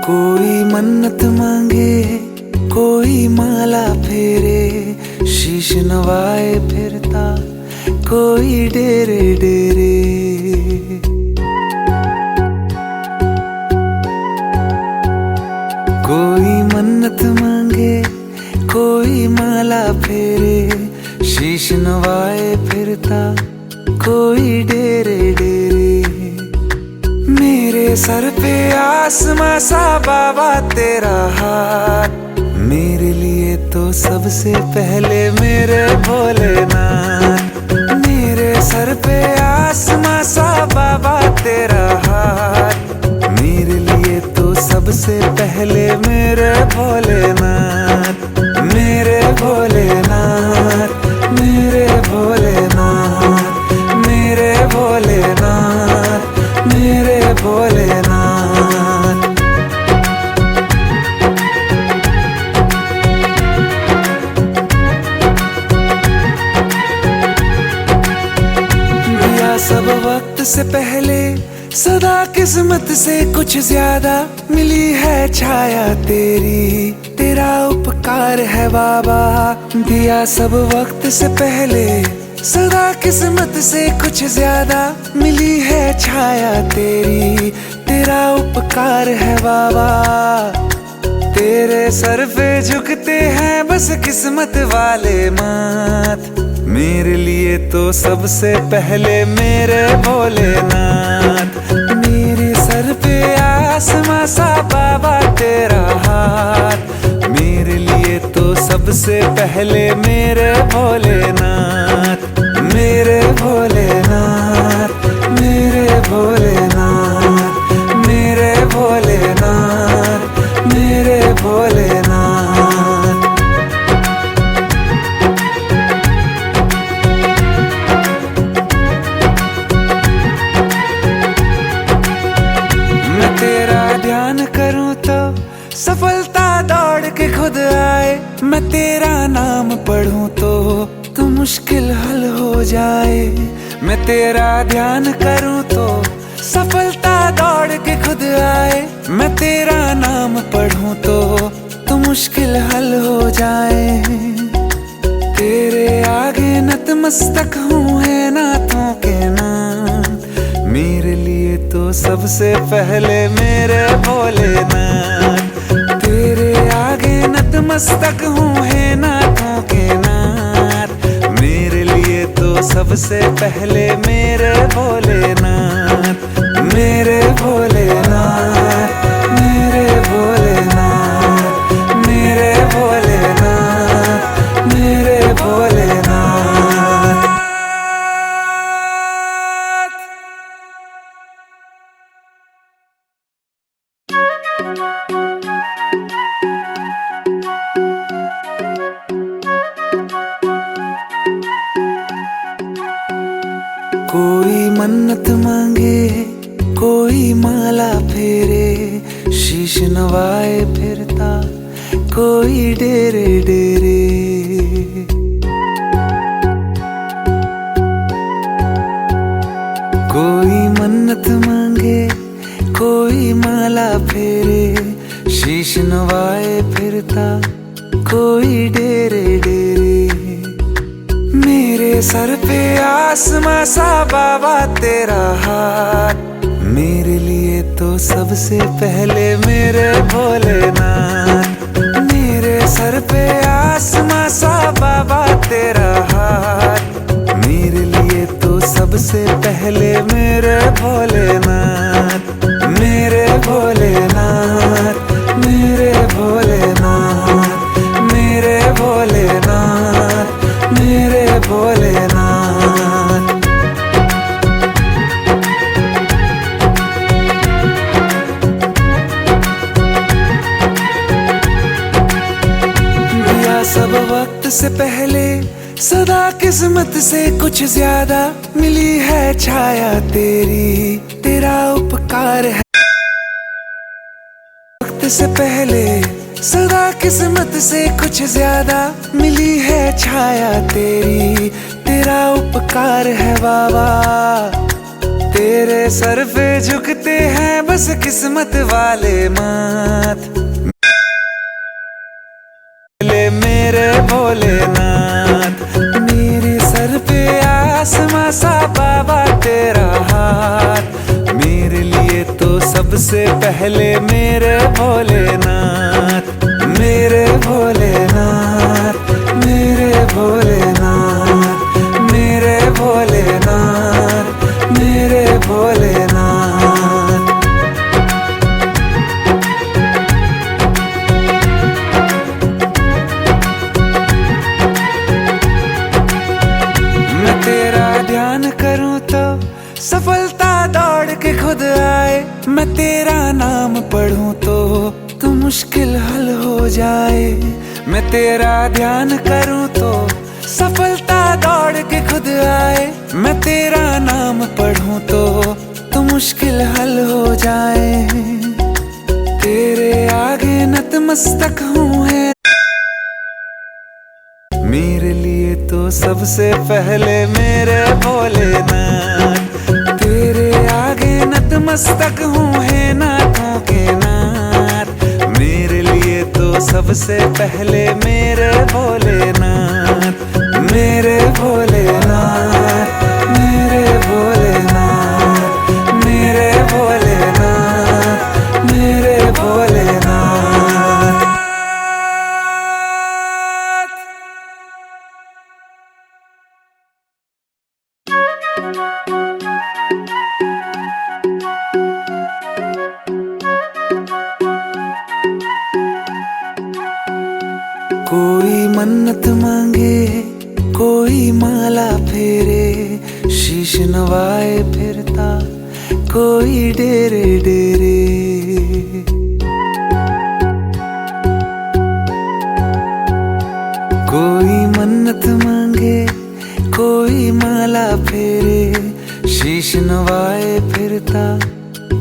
कोई मन्नत मांगे, कोई माला फेरे, शीश नवाए फिरता कोई डेरे डेरे। कोई मन्नत मांगे, कोई माला फेरे, शीश नवाए फिरता कोई डेरे डेरे। मेरे सर पे आसमां सा बाबा तेरा हाथ, मेरे लिए तो सबसे पहले मेरे भोलेनाथ। मेरे सर पे आसमां सा बाबा तेरा हाथ, मेरे लिए तो सबसे पहले मेरे भोलेनाथ। मेरे भोलेनाथ, मेरे भोलेनाथ, मेरे भोलेनाथ, मेरे भोलेनाथ। दिया सब वक्त से पहले, सदा किस्मत से कुछ ज्यादा, मिली है छाया तेरी, तेरा उपकार है बाबा। दिया सब वक्त से पहले, सदा किस्मत से कुछ ज्यादा, मिली है छाया तेरी, तेरा उपकार है बाबा। तेरे सर पे झुकते हैं बस किस्मत वाले माथ, मेरे लिए तो सबसे पहले मेरे भोलेनाथ। मेरे सर पे आसमां सा बाबा तेरा हाथ, मेरे लिए तो सबसे पहले मेरे भोलेनाथ। मेरे भोलेनाथ, मेरे भोलेनाथ, मेरे भोलेनाथ, मेरे भोलेनाथ। मैं तेरा ध्यान करूं तो सफलता दौड़ के खुद आए, मैं तेरा नाम पढ़ूं तो मुश्किल हल हो जाए। मैं तेरा ध्यान करूं तो सफलता दौड़ के खुद आए, मैं तेरा नाम पढ़ूं तो मुश्किल हल हो जाए। तेरे आगे नतमस्तक हूँ है नाथों के नाथ, मेरे लिए तो सबसे पहले मेरे भोलेनाथ। तेरे आगे नतमस्तक हूँ है नाथों के नाथ, मेरे लिए तो सबसे पहले मेरे भोलेनाथ। मेरे भोलेनाथ, मेरे भोलेनाथ, मेरे भोलेनाथ, मेरे भोलेनाथ। कोई मन्नत मांगे, कोई माला फेरे, शीश नवाए फिरता कोई डेरे डेरे। कोई मन्नत मांगे, कोई माला फेरे, शीश नवाए फिरता कोई डेरे डेरे। मेरे सर पे आसमां सा बाबा तेरा हाथ, मेरे लिए तो सबसे पहले मेरे भोलेनाथ। मेरे सर पे आसमां सा बाबा तेरा हाथ, मेरे लिए तो सबसे पहले मेरे भोलेनाथ। मेरे भोलेनाथ, मेरे भोलेनाथ, मेरे भोलेनाथ, मेरे भोलेनाथ। दिया सब वक्त से पहले, सदा किस्मत से कुछ ज्यादा, मिली है छाया तेरी, तेरा उपकार है। वक्त से पहले, सदा किस्मत से कुछ ज्यादा, मिली है छाया तेरी, तेरा उपकार है बाबा। तेरे सर पे झुकते हैं बस किस्मत वाले माथ, मेरे भोलेनाथ। मेरे सर पे आसमां सा बाबा तेरा हाथ, मेरे लिए तो सबसे पहले मेरे भोलेनाथ, मेरे भोलेनाथ, मेरे भोलेनाथ, मेरे भोलेनाथ, मेरे भोलेनाथ। मैं तेरा ध्यान करूं तो सफलता दौड़ के खुद आए, मैं तेरा नाम पढ़ूं तो मुश्किल हल हो जाए। मैं तेरा ध्यान करूं तो सफलता दौड़ के खुद आए, मैं तेरा नाम पढ़ूं तो मुश्किल हल हो जाए। तेरे आगे नतमस्तक हूँ है, मेरे लिए तो सबसे पहले मेरे भोलेनाथ। तेरे आगे नतमस्तक हूँ है नाथों के नाथ, मेरे लिए तो सबसे पहले मेरे भोलेनाथ, मेरे भोलेनाथ, मेरे भोलेनाथ, मेरे भोलेनाथ, मेरे भोलेनाथ। कोई मन्नत मांगे, कोई माला फेरे, शीश नवाए फिरता कोई डेरे डेरे। कोई मन्नत मांगे, कोई माला फेरे, शीश नवाए फिरता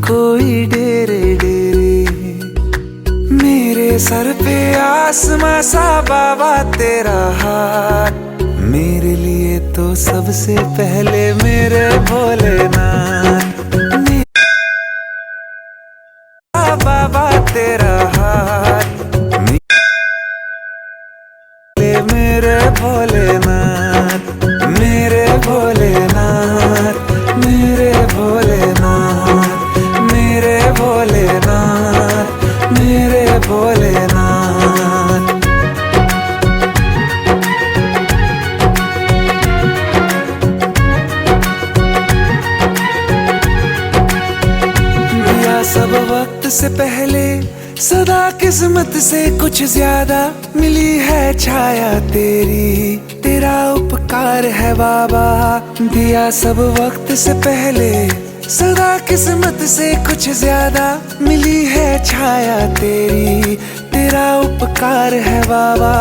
कोई डेरे डेरे। मेरे सर पे आसमां सा बाबा तेरा हाथ, मेरे लिए तो सबसे पहले मेरे भोलेनाथ। बाबा तेरा हाथ, मेरे भोलेनाथ, मेरे भोलेनाथ, मेरे भोलेनाथ, मेरे भोलेनाथ, मेरे भोलेनाथ। दिया सब वक्त से पहले सदा किस्मत से कुछ ज्यादा, मिली है छाया तेरी, तेरा उपकार है बाबा। दिया सब वक्त से पहले सदा किस्मत से कुछ ज्यादा, मिली है छाया तेरी, तेरा उपकार है बाबा।